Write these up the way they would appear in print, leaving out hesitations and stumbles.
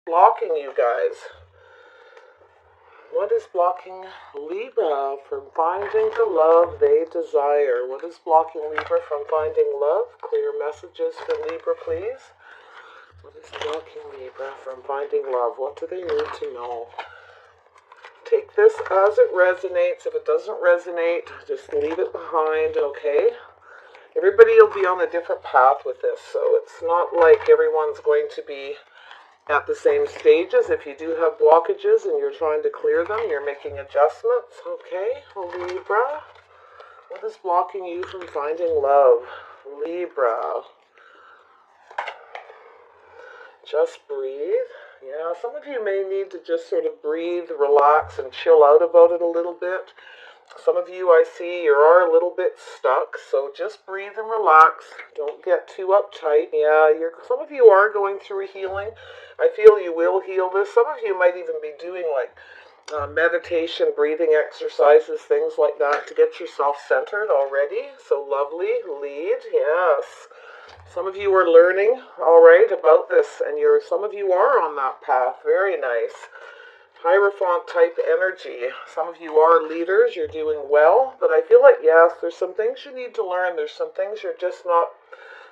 Blocking you guys? What is blocking Libra from finding the love they desire? What is blocking Libra from finding love? Clear messages for Libra, please. What is blocking Libra from finding love? What do they need to know? Take this as it resonates. If it doesn't resonate, just leave it behind, okay? Everybody will be on a different path with this, so it's not like everyone's going to be at the same stages. If you do have blockages and you're trying to clear them, you're making adjustments, okay? Libra, what is blocking you from finding love? Libra. Just breathe. Yeah, some of you may need to just sort of breathe, relax, and chill out about it a little bit. Some of you, I see, you are a little bit stuck, so just breathe and relax. Don't get too uptight. Yeah, some of you are going through a healing. I feel you will heal this. Some of you might even be doing like meditation, breathing exercises, things like that to get yourself centered already. So lovely. Lead, yes. Some of you are learning, all right, about this, and some of you are on that path. Very nice. Hierophant type energy. Some of you are leaders, you're doing well, but I feel like, yes, there's some things you need to learn. There's some things you're just not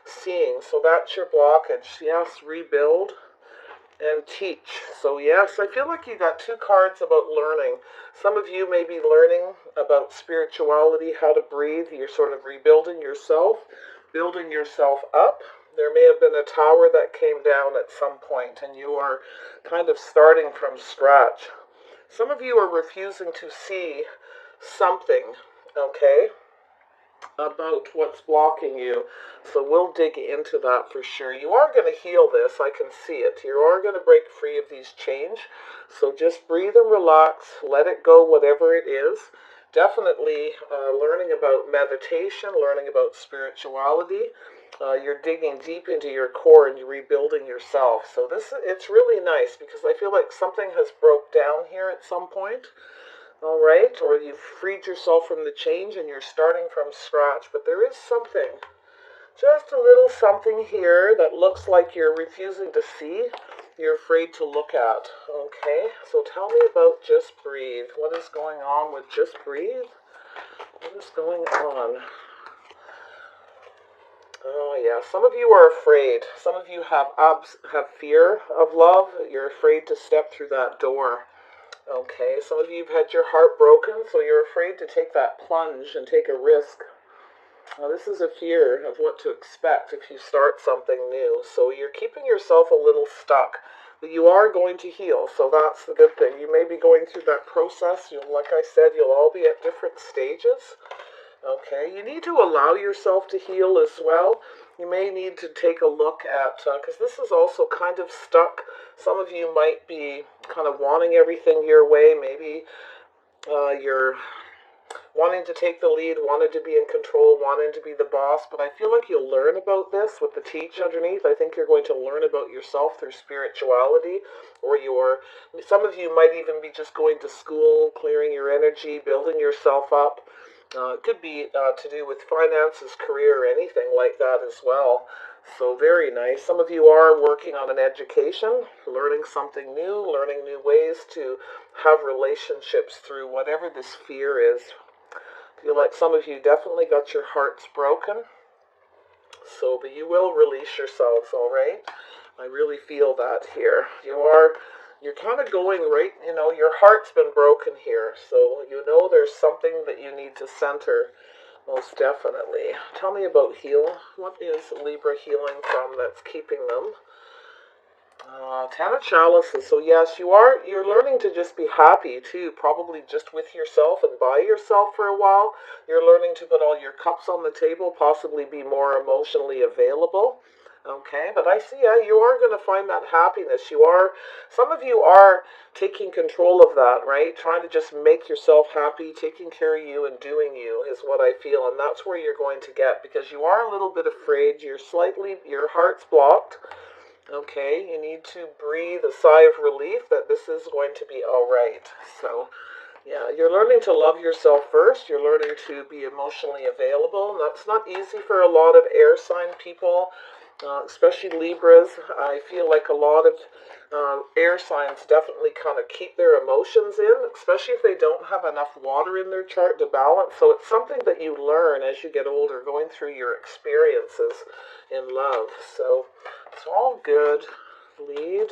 seeing. So that's your blockage. Yes, rebuild and teach. So yes, I feel like you got two cards about learning. Some of you may be learning about spirituality, how to breathe. You're sort of rebuilding yourself, building yourself up. There may have been a tower that came down at some point and you are kind of starting from scratch. Some of you are refusing to see something, okay, about what's blocking you. So we'll dig into that for sure. You are going to heal this. I can see it. You are going to break free of these chains. So just breathe and relax. Let it go, whatever it is. Definitely learning about meditation, learning about spirituality. You're digging deep into your core and you're rebuilding yourself. So it's really nice because I feel like something has broke down here at some point. All right, or you've freed yourself from the change and you're starting from scratch. But there is something, just a little something here that looks like you're refusing to see. You're afraid to look at. Okay, so tell me about Just Breathe. What is going on with Just Breathe? What is going on? Oh yeah, some of you are afraid. Some of you have fear of love. You're afraid to step through that door. Okay, some of you have had your heart broken, so you're afraid to take that plunge and take a risk. Now, this is a fear of what to expect if you start something new. So you're keeping yourself a little stuck. But you are going to heal, so that's the good thing. You may be going through that process. Like I said, you'll all be at different stages. Okay, you need to allow yourself to heal as well. You may need to take a look at, because this is also kind of stuck. Some of you might be kind of wanting everything your way. Maybe you're wanting to take the lead, wanting to be in control, wanting to be the boss. But I feel like you'll learn about this with the teach underneath. I think you're going to learn about yourself through spirituality, or some of you might even be just going to school, clearing your energy, building yourself up. It could be to do with finances, career, or anything like that as well. So very nice. Some of you are working on an education, learning something new, learning new ways to have relationships through whatever this fear is. I feel like some of you definitely got your hearts broken. So, but you will release yourselves, all right? I really feel that here. You're kind of going right, your heart's been broken here. So, there's something that you need to center, most definitely. Tell me about heal. What is Libra healing from that's keeping them? Ten of Chalices. So yes, you're learning to just be happy too, probably just with yourself and by yourself for a while. You're learning to put all your cups on the table, possibly be more emotionally available. Okay, but I see, yeah, you are going to find that happiness. Some of you are taking control of that, right? Trying to just make yourself happy, taking care of you and doing you is what I feel. And that's where you're going to get, because you are a little bit afraid. Your heart's blocked. Okay, you need to breathe a sigh of relief that this is going to be all right. So, yeah, you're learning to love yourself first. You're learning to be emotionally available. And that's not easy for a lot of air sign people. especially Libras. I feel like a lot of air signs definitely kind of keep their emotions in, especially if they don't have enough water in their chart to balance. So it's something that you learn as you get older, going through your experiences in love. So it's all good. Lead.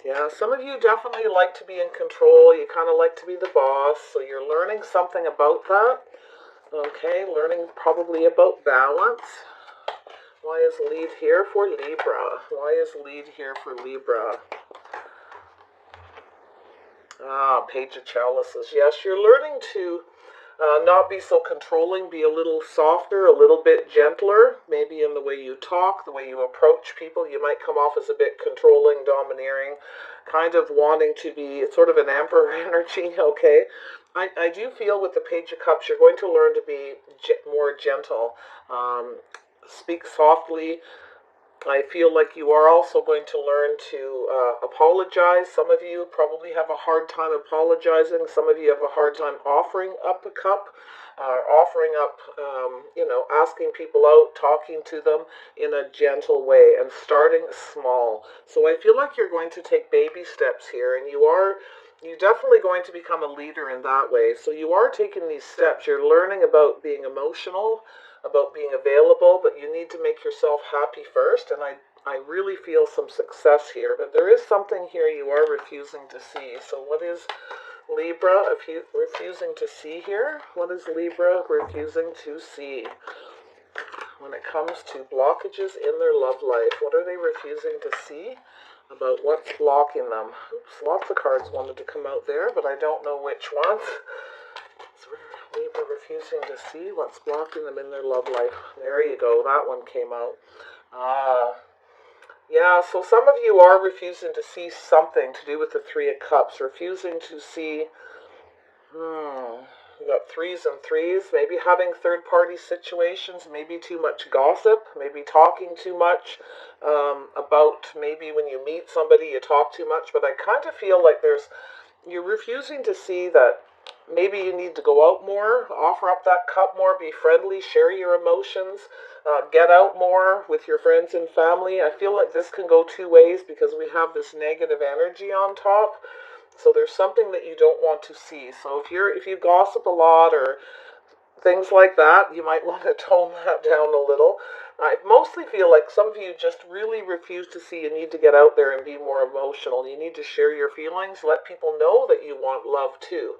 Yeah, some of you definitely like to be in control. You kind of like to be the boss. So you're learning something about that. Okay, learning probably about balance. Why is lead here for Libra? Why is lead here for Libra? Page of Chalices. Yes, you're learning to not be so controlling, be a little softer, a little bit gentler, maybe in the way you talk, the way you approach people. You might come off as a bit controlling, domineering, kind of wanting to be sort of an emperor energy, okay? I do feel with the Page of Cups, you're going to learn to be more gentle. Speak softly. I feel like you are also going to learn to apologize. Some of you probably have a hard time apologizing. Some of you have a hard time offering up a cup, offering up, asking people out, talking to them in a gentle way and starting small. So I feel like you're going to take baby steps here, and you're definitely going to become a leader in that way. So you are taking these steps. You're learning about being emotional, about being available, but you need to make yourself happy first. And I really feel some success here, but there is something here you are refusing to see. So what is Libra refusing to see here? What is Libra refusing to see? When it comes to blockages in their love life, what are they refusing to see about what's blocking them? Oops, lots of cards wanted to come out there, but I don't know which ones. So Libra refusing to see what's blocking them in their love life. There you go. That one came out. Yeah, so some of you are refusing to see something to do with the Three of Cups. Refusing to see... We got threes and threes. Maybe having third-party situations. Maybe too much gossip. Maybe talking too much about... Maybe when you meet somebody, you talk too much. But I kind of feel like you're refusing to see that maybe you need to go out more, offer up that cup more, be friendly, share your emotions, get out more with your friends and family. I feel like this can go two ways because we have this negative energy on top. So there's something that you don't want to see. So if you gossip a lot or things like that, you might want to tone that down a little. I mostly feel like some of you just really refuse to see you need to get out there and be more emotional. You need to share your feelings, let people know that you want love too.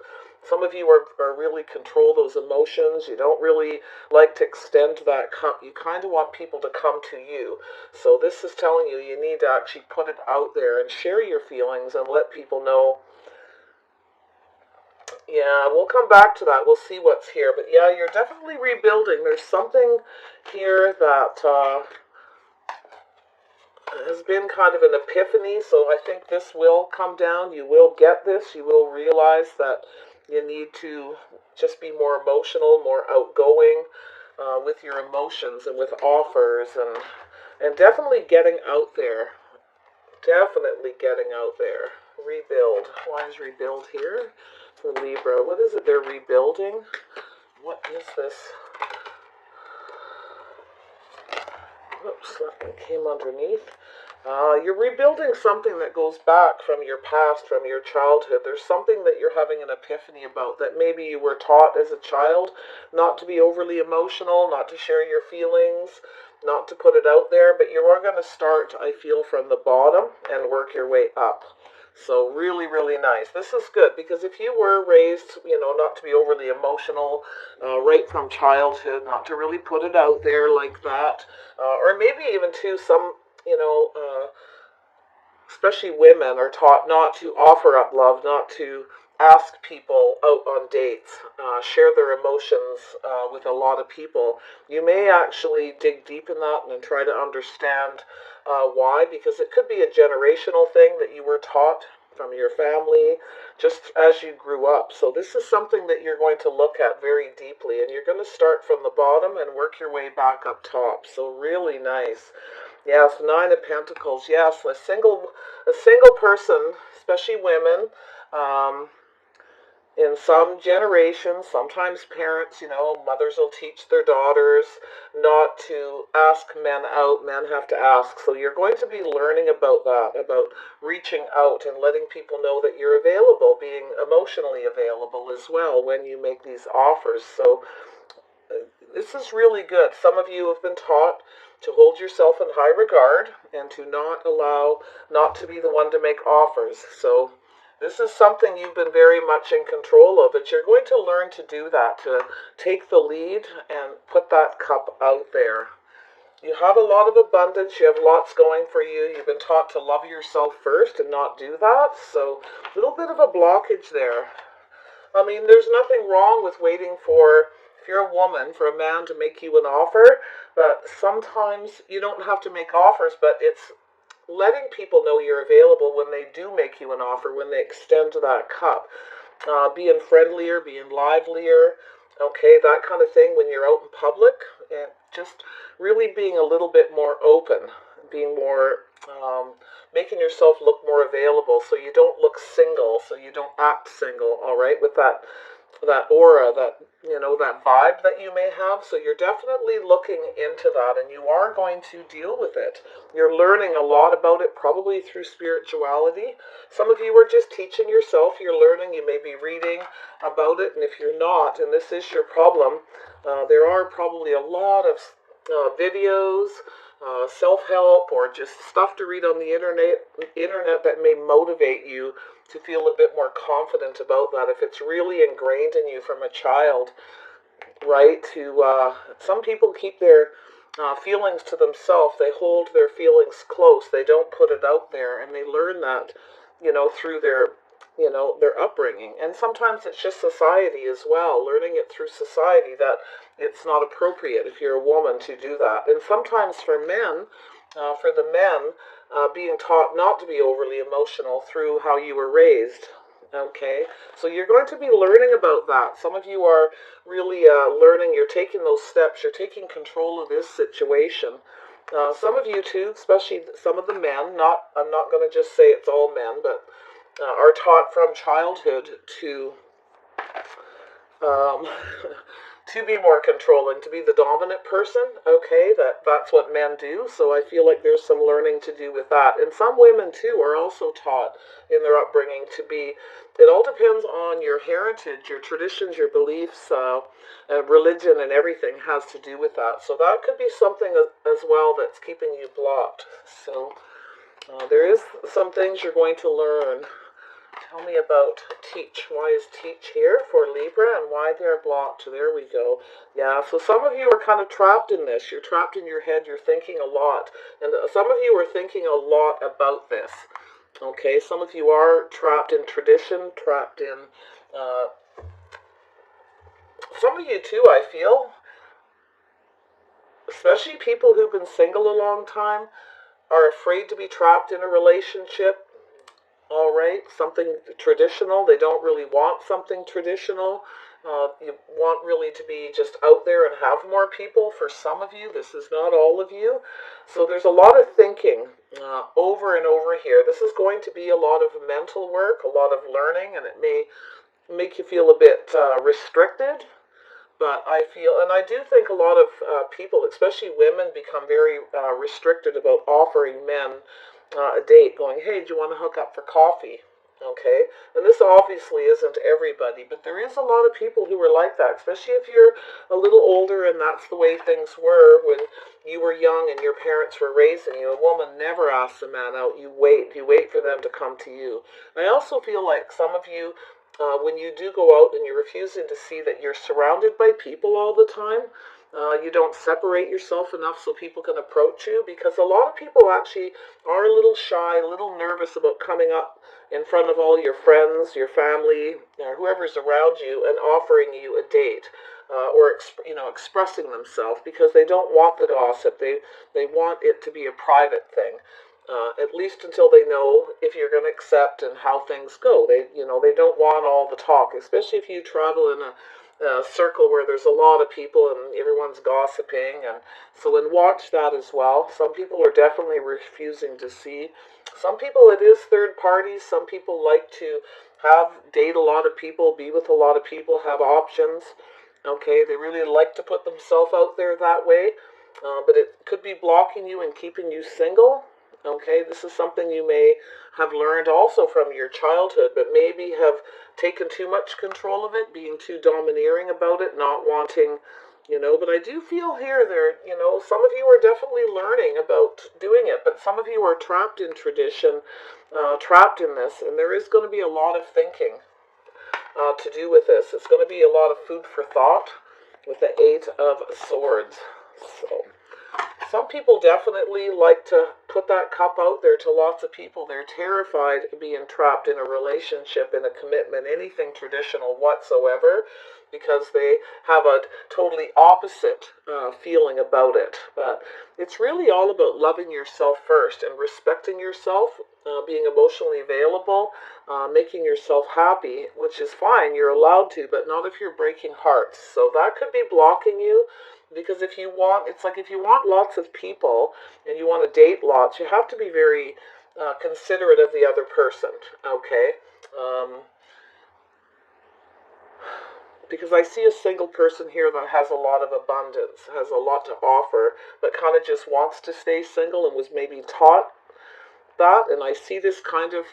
Some of you are really control those emotions. You don't really like to extend that cup. You kind of want people to come to you. So this is telling you need to actually put it out there and share your feelings and let people know. Yeah, we'll come back to that. We'll see what's here. But yeah, you're definitely rebuilding. There's something here that has been kind of an epiphany. So I think this will come down. You will get this. You will realize that you need to just be more emotional, more outgoing with your emotions and with offers. And definitely getting out there. Definitely getting out there. Rebuild. Why is rebuild here? For Libra, what is it they're rebuilding? What is this? Oops, that one came underneath. You're rebuilding something that goes back from your past, from your childhood. There's something that you're having an epiphany about that maybe you were taught as a child not to be overly emotional, not to share your feelings, not to put it out there, but you are going to start, I feel, from the bottom and work your way up. So really, really nice. This is good because if you were raised, not to be overly emotional right from childhood, not to really put it out there like that, or maybe even to some, especially women are taught not to offer up love, not to ask people out on dates, share their emotions with a lot of people. You may actually dig deep in that and try to understand why, because it could be a generational thing that you were taught from your family just as you grew up. So this is something that you're going to look at very deeply, and you're going to start from the bottom and work your way back up top. So really nice. Yes, Nine of Pentacles. Yes, a single person, especially women, in some generations, sometimes parents, mothers will teach their daughters not to ask men out. Men have to ask. So you're going to be learning about that, about reaching out and letting people know that you're available, being emotionally available as well when you make these offers. So this is really good. Some of you have been taught to hold yourself in high regard and to not to be the one to make offers. So this is something you've been very much in control of, but you're going to learn to do that, to take the lead and put that cup out there. You have a lot of abundance. You have lots going for you. You've been taught to love yourself first and not do that. So a little bit of a blockage there. I mean, there's nothing wrong with waiting for, if you're a woman, for a man to make you an offer, but sometimes you don't have to make offers, but it's letting people know you're available when they do make you an offer, when they extend that cup. Being friendlier, being livelier, okay, that kind of thing when you're out in public, and just really being a little bit more open, being more, making yourself look more available so you don't look single, so you don't act single, all right, with that aura, that vibe that you may have. So you're definitely looking into that, and you are going to deal with it. You're learning a lot about it, probably through spirituality. Some of you are just teaching yourself. You're learning. You may be reading about it, and if you're not, and this is your problem, there are probably a lot of videos, self-help, or just stuff to read on the internet that may motivate you to feel a bit more confident about that. If it's really ingrained in you from a child, right? Some people keep their feelings to themselves. They hold their feelings close. They don't put it out there, and they learn that, through their upbringing. And sometimes it's just society as well, learning it through society that it's not appropriate if you're a woman to do that. And sometimes for the men, being taught not to be overly emotional through how you were raised. Okay, so you're going to be learning about that. Some of you are really learning. You're taking those steps. You're taking control of this situation. Some of you too, especially some of the men. I'm not going to just say it's all men, but are taught from childhood to um, to be more controlling, to be the dominant person. Okay, that's what men do. So I feel like there's some learning to do with that. And some women too are also taught in their upbringing to be. It all depends on your heritage, your traditions, your beliefs, religion, and everything has to do with that. So that could be something as well that's keeping you blocked. So there is some things you're going to learn. Tell me about teach. Why is teach here for Libra and why they're blocked? There we go. Yeah, so some of you are kind of trapped in this. You're trapped in your head. You're thinking a lot. And some of you are thinking a lot about this. Okay, some of you are trapped in tradition, trapped in... some of you too, I feel, especially people who've been single a long time, are afraid to be trapped in a relationship. All right, something traditional. They don't really want something traditional. You want really to be just out there and have more people. For some of you, this is not all of you. So there's a lot of thinking over and over here. This is going to be a lot of mental work, a lot of learning, and it may make you feel a bit restricted. But I feel, and I do think a lot of people, especially women, become very restricted about offering men a date, going, hey, do you want to hook up for coffee? Okay, and this obviously isn't everybody, but there is a lot of people who are like that, especially if you're a little older and that's the way things were when you were young and your parents were raising you. A woman never asks a man out. You wait for them to come to you. And I also feel like some of you, when you do go out and you're refusing to see that you're surrounded by people all the time, you don't separate yourself enough so people can approach you, because a lot of people actually are a little shy, a little nervous about coming up in front of all your friends, your family, or whoever's around you and offering you a date, or expressing themselves, because they don't want the gossip. They want it to be a private thing. At least until they know if you're going to accept and how things go. They don't want all the talk, especially if you travel in a circle where there's a lot of people and everyone's gossiping. And so then watch that as well. Some people are definitely refusing to see. Some people it is third parties. Some people like to date a lot of people, be with a lot of people, have options. Okay, they really like to put themselves out there that way, but it could be blocking you and keeping you single. Okay, this is something you may have learned also from your childhood, but maybe have taken too much control of it, being too domineering about it, not wanting, but I do feel here some of you are definitely learning about doing it, but some of you are trapped in tradition, trapped in this, and there is going to be a lot of thinking to do with this. It's going to be a lot of food for thought with the Eight of Swords. So some people definitely like to put that cup out there to lots of people. They're terrified of being trapped in a relationship, in a commitment, anything traditional whatsoever, because they have a totally opposite feeling about it. But it's really all about loving yourself first and respecting yourself, being emotionally available, making yourself happy, which is fine, you're allowed to, but not if you're breaking hearts. So that could be blocking you. Because if you want, it's like if you want lots of people and you want to date lots, you have to be very considerate of the other person, okay? Because I see a single person here that has a lot of abundance, has a lot to offer, but kind of just wants to stay single and was maybe taught that. And I see this kind of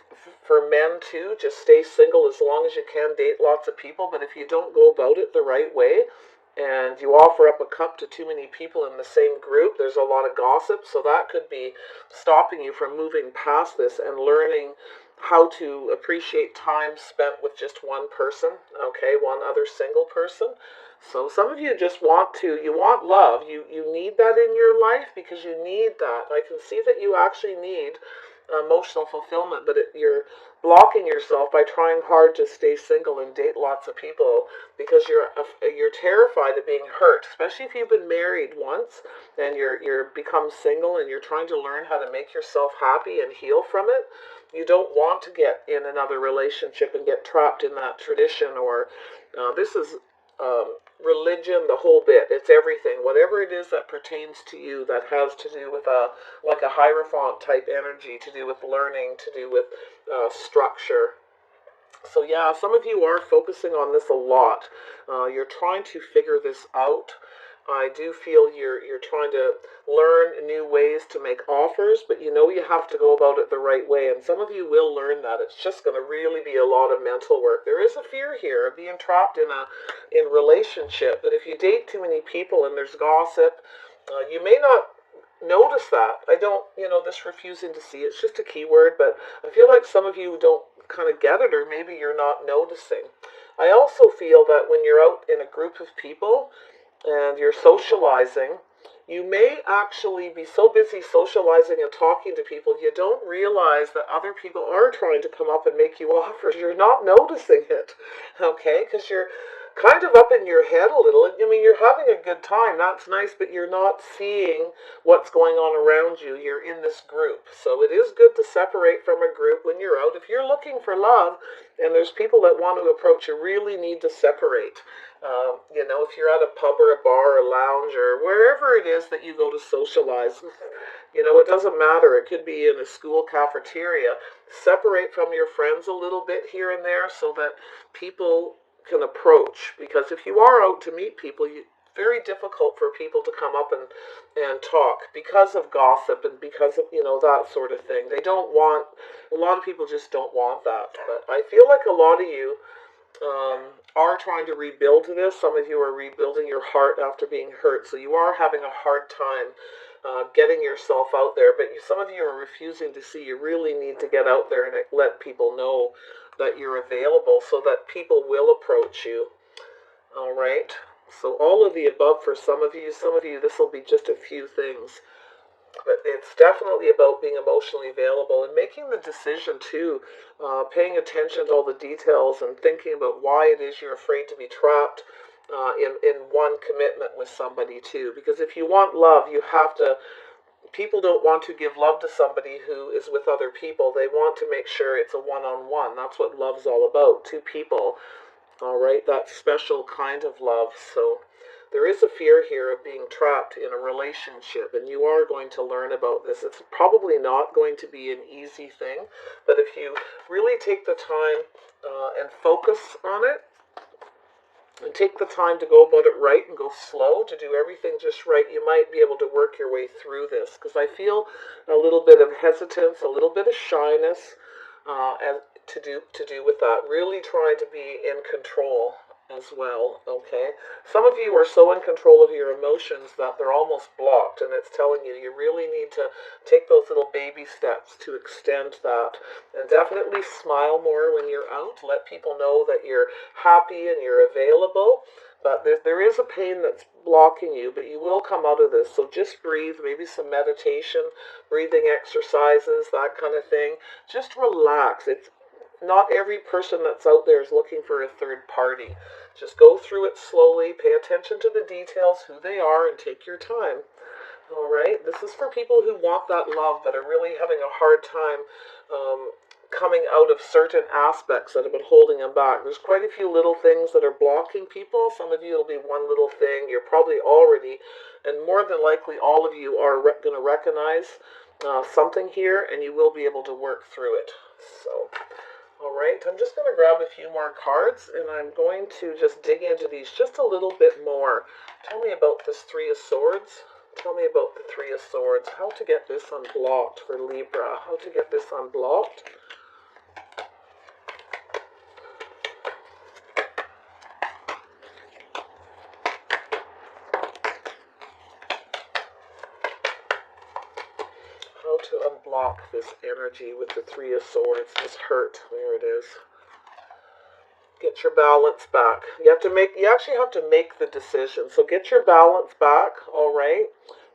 for men too, just stay single as long as you can, date lots of people, but if you don't go about it the right way, and you offer up a cup to too many people in the same group, there's a lot of gossip, so that could be stopping you from moving past this and learning how to appreciate time spent with just one person, okay, one other single person. So some of you just you want love, you need that in your life because you need that. I can see that you actually need emotional fulfillment, but you're blocking yourself by trying hard to stay single and date lots of people because you're terrified of being hurt, especially if you've been married once and you're become single and you're trying to learn how to make yourself happy and heal from it. You don't want to get in another relationship and get trapped in that tradition, or this is religion, the whole bit. It's everything. Whatever it is that pertains to you that has to do with like a Hierophant type energy, to do with learning, to do with structure. So yeah, some of you are focusing on this a lot. You're trying to figure this out. I do feel you're trying to learn new ways to make offers, but you have to go about it the right way, and some of you will learn that. It's just going to really be a lot of mental work. There is a fear here of being trapped in relationship, but if you date too many people and there's gossip, you may not notice that. I don't, this refusing to see, it's just a keyword, but I feel like some of you don't kind of get it, or maybe you're not noticing. I also feel that when you're out in a group of people and you're socializing, you may actually be so busy socializing and talking to people, you don't realize that other people are trying to come up and make you offers. You're not noticing it, okay? Because you're kind of up in your head a little. I mean, you're having a good time, that's nice, but you're not seeing what's going on around you. You're in this group. So it is good to separate from a group when you're out. If you're looking for love and there's people that want to approach you, really need to separate. If you're at a pub or a bar or a lounge or wherever it is that you go to socialize, it doesn't matter. It could be in a school cafeteria. Separate from your friends a little bit here and there so that people can approach, because if you are out to meet people, it's very difficult for people to come up and talk because of gossip and because of that sort of thing. They don't want, a lot of people just don't want that. But I feel like a lot of you are trying to rebuild this. Some of you are rebuilding your heart after being hurt, so you are having a hard time getting yourself out there, but some of you are refusing to see you really need to get out there and let people know that you're available so that people will approach you. All right, so all of the above for some of you, this will be just a few things, but it's definitely about being emotionally available and making the decision too, paying attention to all the details and thinking about why it is you're afraid to be trapped in one commitment with somebody too. Because if you want love, you have to, people don't want to give love to somebody who is with other people. They want to make sure it's a one-on-one. That's what love's all about, two people. All right, that special kind of love. So there is a fear here of being trapped in a relationship, and you are going to learn about this. It's probably not going to be an easy thing, but if you really take the time and focus on it, and take the time to go about it right and go slow, to do everything just right, you might be able to work your way through this. Because I feel a little bit of hesitance, a little bit of shyness, and to do with that. Really trying to be in control as well, okay? Some of you are so in control of your emotions that they're almost blocked, and it's telling you you really need to take those little baby steps to extend that. And definitely smile more when you're out. Let people know that you're happy and you're available. But there is a pain that's blocking you, but you will come out of this. So just breathe, maybe some meditation, breathing exercises, that kind of thing. Just relax. It's not every person that's out there is looking for a third party. Just go through it slowly, pay attention to the details, who they are, and take your time. All right, this is for people who want that love but are really having a hard time coming out of certain aspects that have been holding them back. There's quite a few little things that are blocking people. Some of you will be one little thing. You're probably already, and more than likely all of you are going to recognize something here, and you will be able to work through it. So, all right, I'm just going to grab a few more cards, and I'm going to just dig into these just a little bit more. Tell me about this Three of Swords. Tell me about the Three of Swords. How to get this unblocked for Libra. How to get this unblocked. How to unblock this energy with the Three of Swords. This hurt. There it is. Get your balance back. You actually have to make the decision. So get your balance back, all right?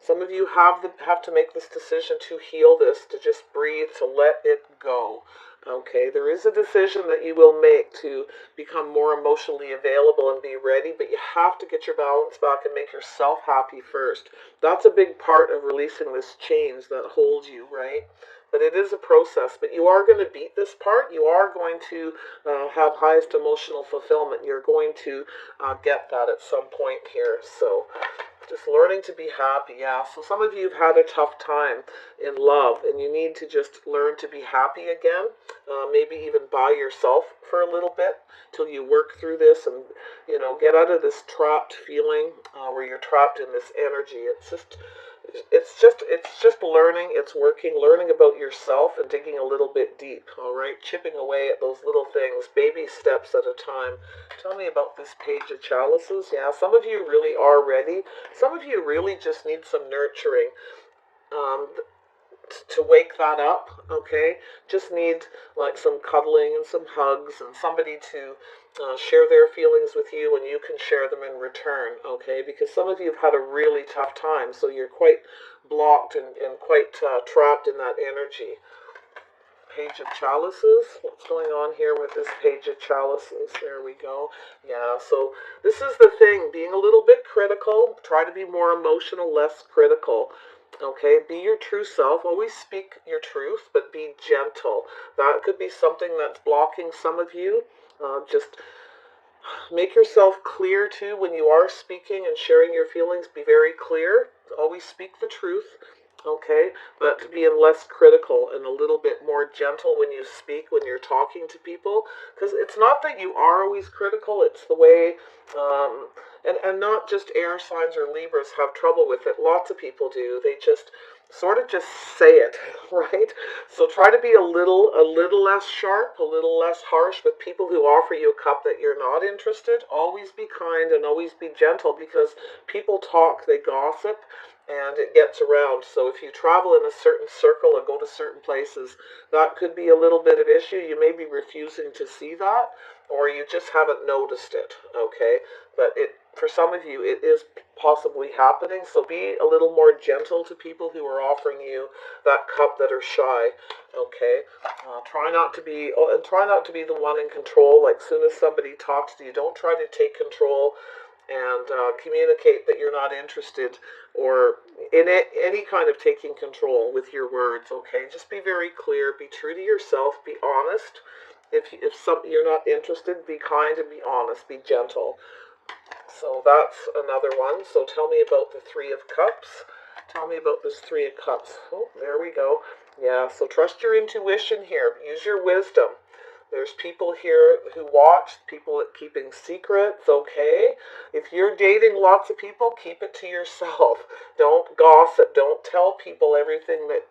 Some of you have to make this decision to heal this, to just breathe, to let it go. Okay, there is a decision that you will make to become more emotionally available and be ready, but you have to get your balance back and make yourself happy first. That's a big part of releasing this chains that hold you, right? But it is a process, but you are going to beat this part. You are going to have highest emotional fulfillment. You're going to get that at some point here. So just learning to be happy, yeah. So some of you have had a tough time in love, and you need to just learn to be happy again. Maybe even by yourself for a little bit till you work through this and, get out of this trapped feeling where you're trapped in this energy. It's just learning, it's learning about yourself and digging a little bit deep, all right? Chipping away at those little things, baby steps at a time. Tell me about this Page of Chalices. Yeah, some of you really are ready. Some of you really just need some nurturing. To wake that up, okay? Just need like some cuddling and some hugs and somebody to share their feelings with you, and you can share them in return, okay? Because some of you have had a really tough time, so you're quite blocked and quite trapped in that energy. Page of Chalices. What's going on here with this Page of Chalices? There we go. Yeah, so this is the thing, being a little bit critical. Try to be more emotional, less critical. Okay, be your true self. Always speak your truth, but be gentle. That could be something that's blocking some of you. Just make yourself clear too when you are speaking and sharing your feelings. Be very clear. Always speak the truth. Okay, but being less critical and a little bit more gentle when you speak, when you're talking to people, because it's not that you are always critical, it's the way, and not just air signs or Libras have trouble with it. Lots of people do. They just sort of just say it, right? So try to be a little less sharp, a little less harsh with people who offer you a cup that you're not interested. Always be kind and always be gentle, because people talk, they gossip, and it gets around. So if you travel in a certain circle and go to certain places, that could be a little bit of issue. You may be refusing to see that, or you just haven't noticed it, okay? But for some of you, it is possibly happening. So be a little more gentle to people who are offering you that cup that are shy, okay? Try not to be the one in control. Like, soon as somebody talks to you, don't try to take control and communicate that you're not interested, or in any kind of taking control with your words, okay? Just be very clear, be true to yourself, be honest. If you're not interested, be kind and be honest, be gentle. So that's another one. So tell me about the Three of Cups. Tell me about this Three of Cups. Oh, there we go. Yeah, so trust your intuition here. Use your wisdom. There's people here who watch, people keeping secrets, okay? If you're dating lots of people, keep it to yourself. Don't gossip. Don't tell people everything that,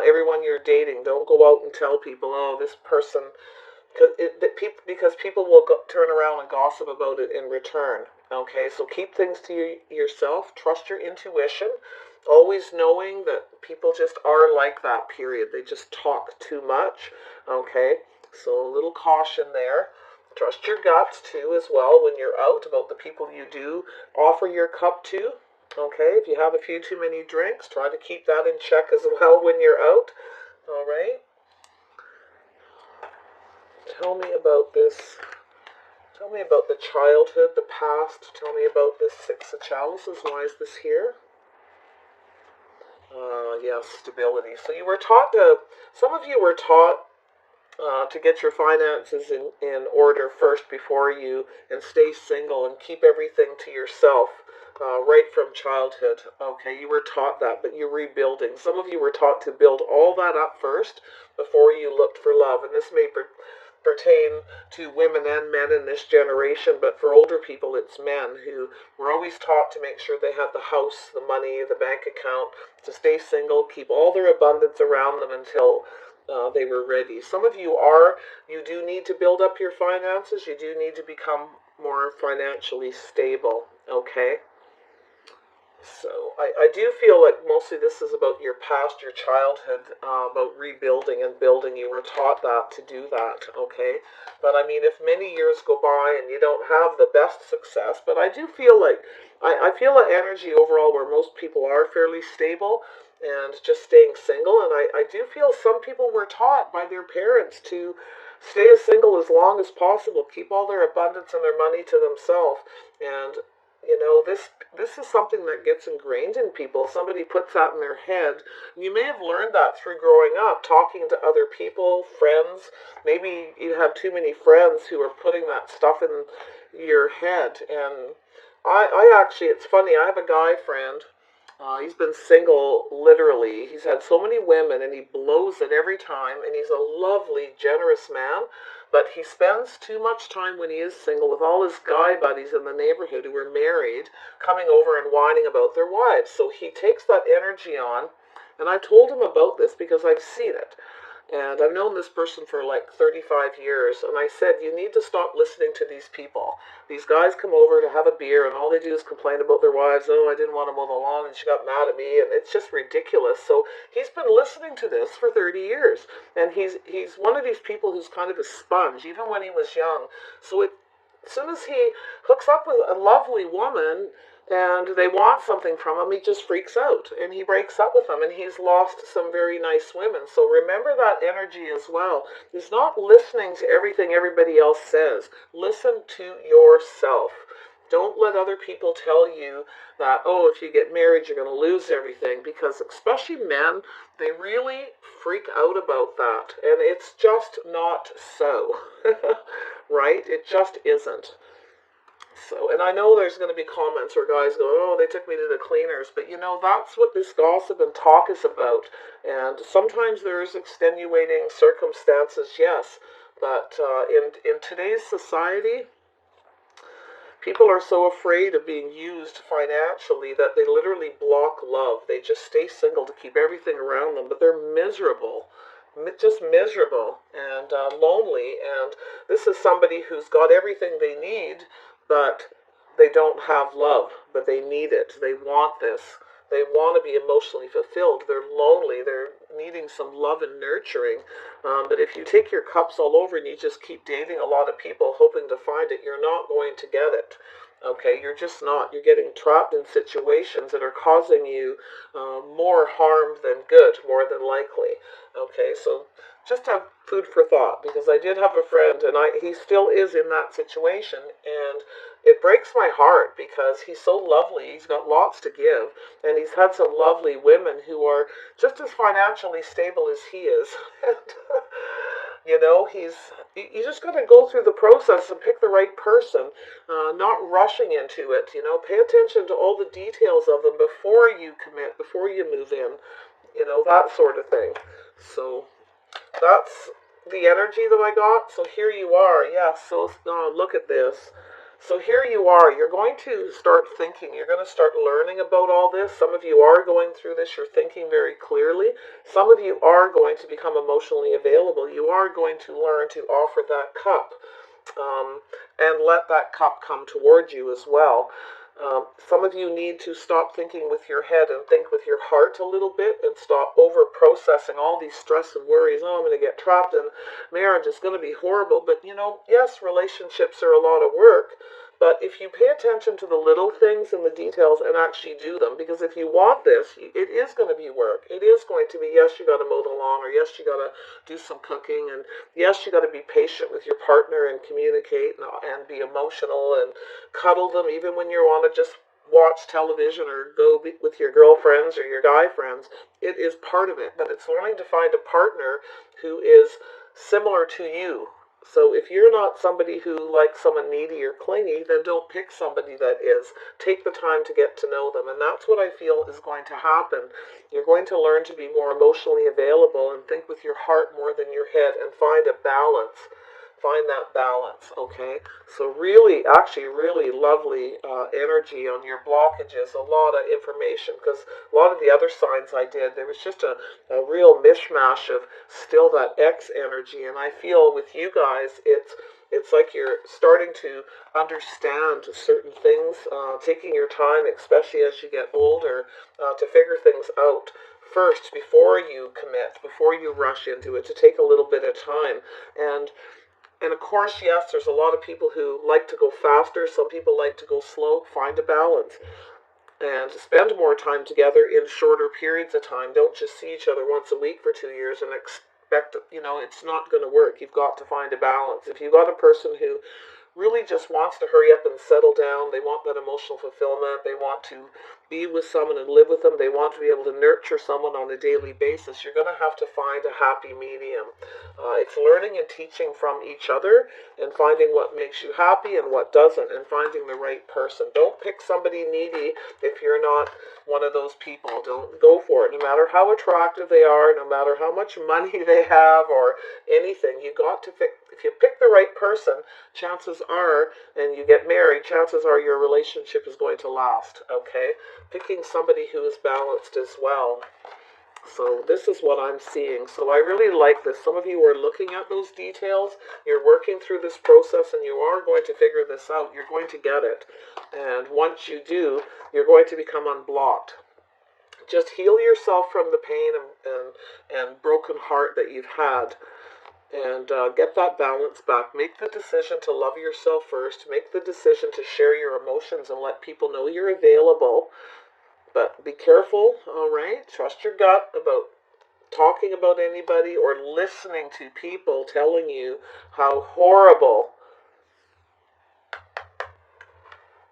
everyone you're dating. Don't go out and tell people, oh, this person, because people will turn around and gossip about it in return. Okay, so keep things to yourself. Trust your intuition. Always knowing that people just are like that, period. They just talk too much. Okay, so a little caution there. Trust your guts too as well when you're out about the people you do offer your cup to. Okay, if you have a few too many drinks, try to keep that in check as well when you're out. All right. Tell me about this. Tell me about the childhood, the past. Tell me about this Six of Chalices. Why is this here? Yes, stability. So you were taught some of you were taught to get your finances in order first before you, and stay single and keep everything to yourself right from childhood. Okay, you were taught that, but you're rebuilding. Some of you were taught to build all that up first before you looked for love, and this may pertain to women and men in this generation, but for older people it's men who were always taught to make sure they had the house, the money, the bank account, to stay single, keep all their abundance around them until they were ready. Some of you do need to build up your finances. You do need to become more financially stable, okay? So I do feel like mostly this is about your past, your childhood, about rebuilding and building. You were taught that to do that, okay? But I mean, if many years go by and you don't have the best success, but I do feel like, I feel an energy overall where most people are fairly stable and just staying single. And I do feel some people were taught by their parents to stay as single as long as possible, keep all their abundance and their money to themselves. And this is something that gets ingrained in people. Somebody puts that in their head. You may have learned that through growing up, talking to other people, friends. Maybe you have too many friends who are putting that stuff in your head. And I actually, it's funny, I have a guy friend. He's been single, literally. He's had so many women, and he blows it every time. And he's a lovely, generous man. But he spends too much time when he is single with all his guy buddies in the neighborhood who are married, coming over and whining about their wives. So he takes that energy on. And I told him about this because I've seen it. And I've known this person for like 35 years. And I said, you need to stop listening to these people. These guys come over to have a beer, and all they do is complain about their wives. Oh, I didn't want to mow the lawn, and she got mad at me. And it's just ridiculous. So he's been listening to this for 30 years. And he's one of these people who's kind of a sponge, even when he was young. So as soon as he hooks up with a lovely woman and they want something from him, he just freaks out and he breaks up with them, and he's lost some very nice women. So remember that energy as well. It's not listening to everything everybody else says. Listen to yourself. Don't let other people tell you that, oh, if you get married, you're going to lose everything, because especially men, they really freak out about that. And it's just not so, right? It just isn't. So, and I know there's going to be comments where guys go, oh, they took me to the cleaners. But that's what this gossip and talk is about. And sometimes there's extenuating circumstances, yes. But in today's society, people are so afraid of being used financially that they literally block love. They just stay single to keep everything around them, but they're miserable. Just miserable and lonely. And this is somebody who's got everything they need, but they don't have love, but they need it. They want this. They want to be emotionally fulfilled. They're lonely. They're needing some love and nurturing. But if you take your cups all over and you just keep dating a lot of people hoping to find it, you're not going to get it. Okay, you're just not. You're getting trapped in situations that are causing you more harm than good, more than likely. Okay, so just have food for thought, because I did have a friend, and he still is in that situation, and it breaks my heart because he's so lovely. He's got lots to give, and he's had some lovely women who are just as financially stable as he is. And, you just got to go through the process and pick the right person, not rushing into it. Pay attention to all the details of them before you commit, before you move in, that sort of thing. So that's the energy that I got. So here you are. Yeah, so look at this. So here you are. You're going to start thinking. You're going to start learning about all this. Some of you are going through this. You're thinking very clearly. Some of you are going to become emotionally available. You are going to learn to offer that cup, and let that cup come towards you as well. Some of you need to stop thinking with your head and think with your heart a little bit, and stop over processing all these stress and worries. Oh, I'm going to get trapped in marriage. It's going to be horrible. But yes, relationships are a lot of work. But if you pay attention to the little things and the details and actually do them, because if you want this, it is going to be work. It is going to be, yes, you got to mow the lawn, or yes, you got to do some cooking, and yes, you got to be patient with your partner and communicate and be emotional and cuddle them even when you want to just watch television or go be with your girlfriends or your guy friends. It is part of it, but it's learning to find a partner who is similar to you. So if you're not somebody who likes someone needy or clingy, then don't pick somebody that is. Take the time to get to know them, and that's what I feel is going to happen. You're going to learn to be more emotionally available and think with your heart more than your head, and find a balance. Find that balance, okay? So really, actually really lovely energy on your blockages, a lot of information, because a lot of the other signs I did, there was just a real mishmash of still that X energy, and I feel with you guys, it's like you're starting to understand certain things, taking your time, especially as you get older, to figure things out first before you commit, before you rush into it, to take a little bit of time. And of course, yes, there's a lot of people who like to go faster. Some people like to go slow. Find a balance and spend more time together in shorter periods of time. Don't just see each other once a week for 2 years and expect, it's not going to work. You've got to find a balance. If you've got a person who really just wants to hurry up and settle down, they want that emotional fulfillment, they want to be with someone and live with them, they want to be able to nurture someone on a daily basis, you're going to have to find a happy medium. It's learning and teaching from each other, and finding what makes you happy and what doesn't, and finding the right person. Don't pick somebody needy if you're not one of those people. Don't go for it, no matter how attractive they are, no matter how much money they have or anything. You got to pick. If you pick the right person, chances are, and you get married, chances are your relationship is going to last, okay? Picking somebody who is balanced as well. So this is what I'm seeing. So I really like this. Some of you are looking at those details. You're working through this process, and you are going to figure this out. You're going to get it. And once you do, you're going to become unblocked. Just heal yourself from the pain and broken heart that you've had, and get that balance back. Make the decision to love yourself first. Make the decision to share your emotions and let people know you're available. But be careful, all right? Trust your gut about talking about anybody or listening to people telling you how horrible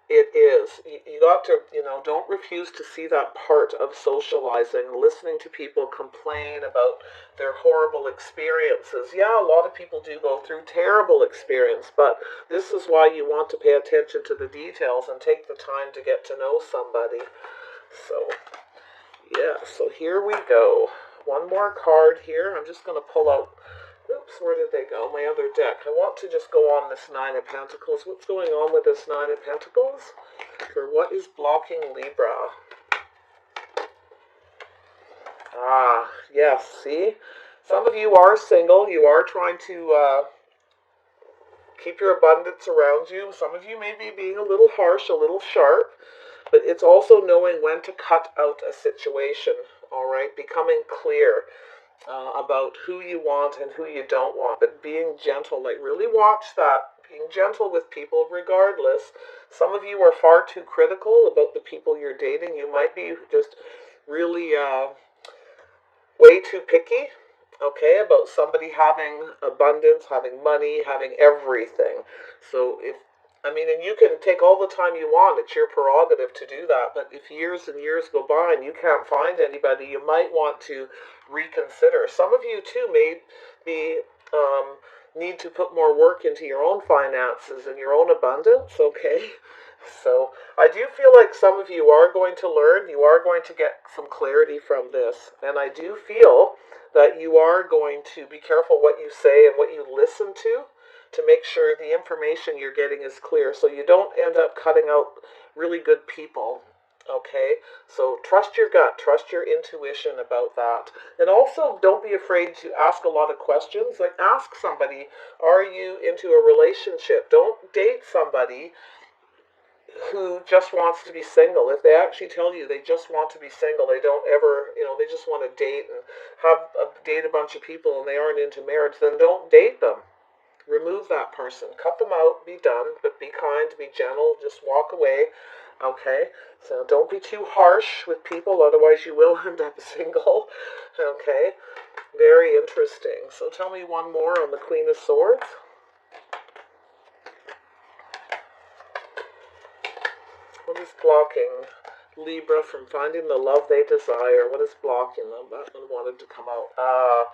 it is. You got to, don't refuse to see that part of socializing, listening to people complain about their horrible experiences. Yeah, a lot of people do go through terrible experience, but this is why you want to pay attention to the details and take the time to get to know somebody. So, yeah, so here we go. One more card here. I'm just going to pull out. Oops, where did they go? My other deck. I want to just go on this Nine of Pentacles. What's going on with this Nine of Pentacles? Or what is blocking Libra? Ah, yes, see? Some of you are single. You are trying to keep your abundance around you. Some of you may be being a little harsh, a little sharp. But it's also knowing when to cut out a situation, all right? Becoming clear about who you want and who you don't want, but being gentle. Like, really watch that. Being gentle with people regardless. Some of you are far too critical about the people you're dating. You might be just really way too picky, okay, about somebody having abundance, having money, having everything. So and you can take all the time you want. It's your prerogative to do that. But if years and years go by and you can't find anybody, you might want to reconsider. Some of you, too, may be need to put more work into your own finances and your own abundance, okay? So I do feel like some of you are going to learn, you are going to get some clarity from this, and I do feel that you are going to be careful what you say and what you listen to make sure the information you're getting is clear, so you don't end up cutting out really good people. Okay, so trust your gut, trust your intuition about that. And also don't be afraid to ask a lot of questions. Like, ask somebody, are you into a relationship? Don't date somebody who just wants to be single. If they actually tell you they just want to be single, they don't ever, they just want to date and date a bunch of people and they aren't into marriage, then don't date them. Remove that person. Cut them out. Be done. But be kind. Be gentle. Just walk away. Okay? So don't be too harsh with people, otherwise you will end up single. Okay? Very interesting. So tell me one more on the Queen of Swords. What is blocking Libra from finding the love they desire? What is blocking them? That one wanted to come out.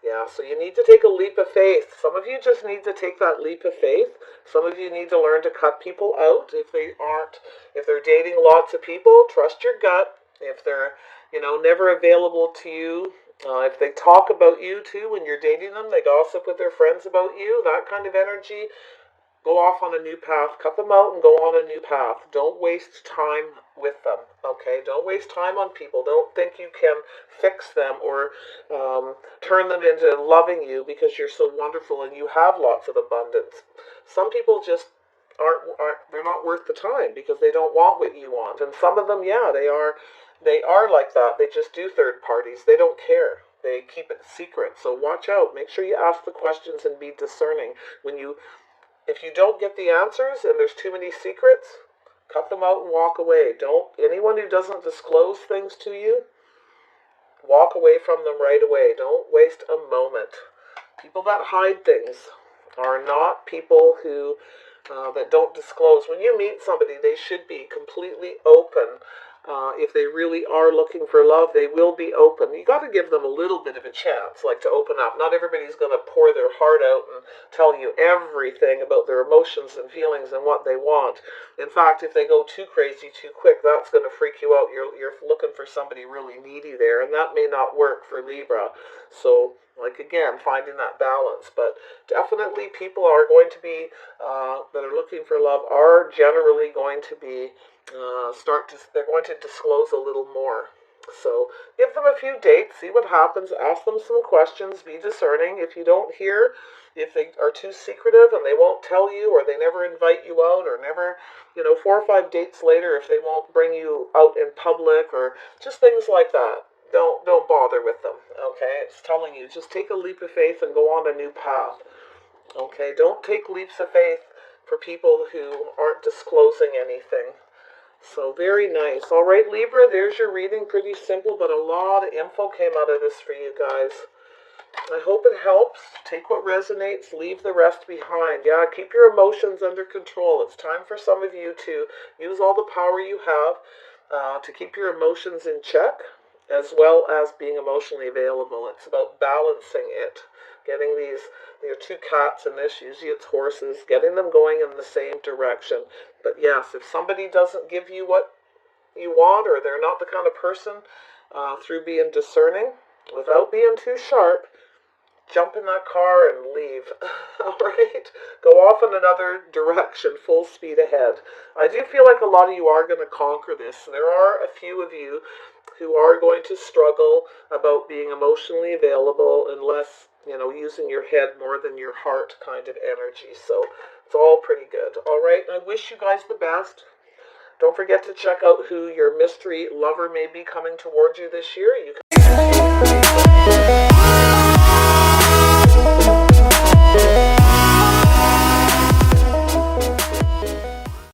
Yeah, so you need to take a leap of faith. Some of you just need to take that leap of faith. Some of you need to learn to cut people out if they're dating lots of people. Trust your gut. If they're, never available to you, if they talk about you too when you're dating them, they gossip with their friends about you, that kind of energy, go off on a new path. Cut them out and go on a new path. Don't waste time with them, okay? Don't waste time on people. Don't think you can fix them or turn them into loving you because you're so wonderful and you have lots of abundance. Some people just aren't they're not worth the time because they don't want what you want. And some of them, yeah, they are like that. They just do third parties. They don't care. They keep it secret. So watch out. Make sure you ask the questions and be discerning. If you don't get the answers and there's too many secrets, cut them out and walk away. Anyone who doesn't disclose things to you, walk away from them right away. Don't waste a moment. People that hide things are not people who that don't disclose. When you meet somebody, they should be completely open. If they really are looking for love, they will be open. You got to give them a little bit of a chance, like to open up. Not everybody's going to pour their heart out and tell you everything about their emotions and feelings and what they want. In fact, if they go too crazy too quick, that's going to freak you out. You're looking for somebody really needy there, and that may not work for Libra. So, again, finding that balance. But definitely people are going to be, that are looking for love, are generally going to be, they're going to disclose a little more. So give them a few dates, see what happens, ask them some questions, be discerning. If you don't hear, if they are too secretive and they won't tell you, or they never invite you out, or never, 4 or 5 dates later, if they won't bring you out in public, or just things like that, don't bother with them. Okay, it's telling you, just take a leap of faith and go on a new path. Okay, don't take leaps of faith for people who aren't disclosing anything. So very nice. All right, Libra, there's your reading. Pretty simple, but a lot of info came out of this for you guys. I hope it helps. Take what resonates, leave the rest behind. Yeah, keep your emotions under control. It's time for some of you to use all the power you have to keep your emotions in check, as well as being emotionally available. It's about balancing it. Getting these, two cats in this, usually it's horses, getting them going in the same direction. But yes, if somebody doesn't give you what you want, or they're not the kind of person, through being discerning, without being too sharp, jump in that car and leave. All right? Go off in another direction, full speed ahead. I do feel like a lot of you are going to conquer this. There are a few of you who are going to struggle about being emotionally available unless, using your head more than your heart kind of energy. So it's all pretty good. All right? I wish you guys the best. Don't forget to check out who your mystery lover may be coming towards you this year. You can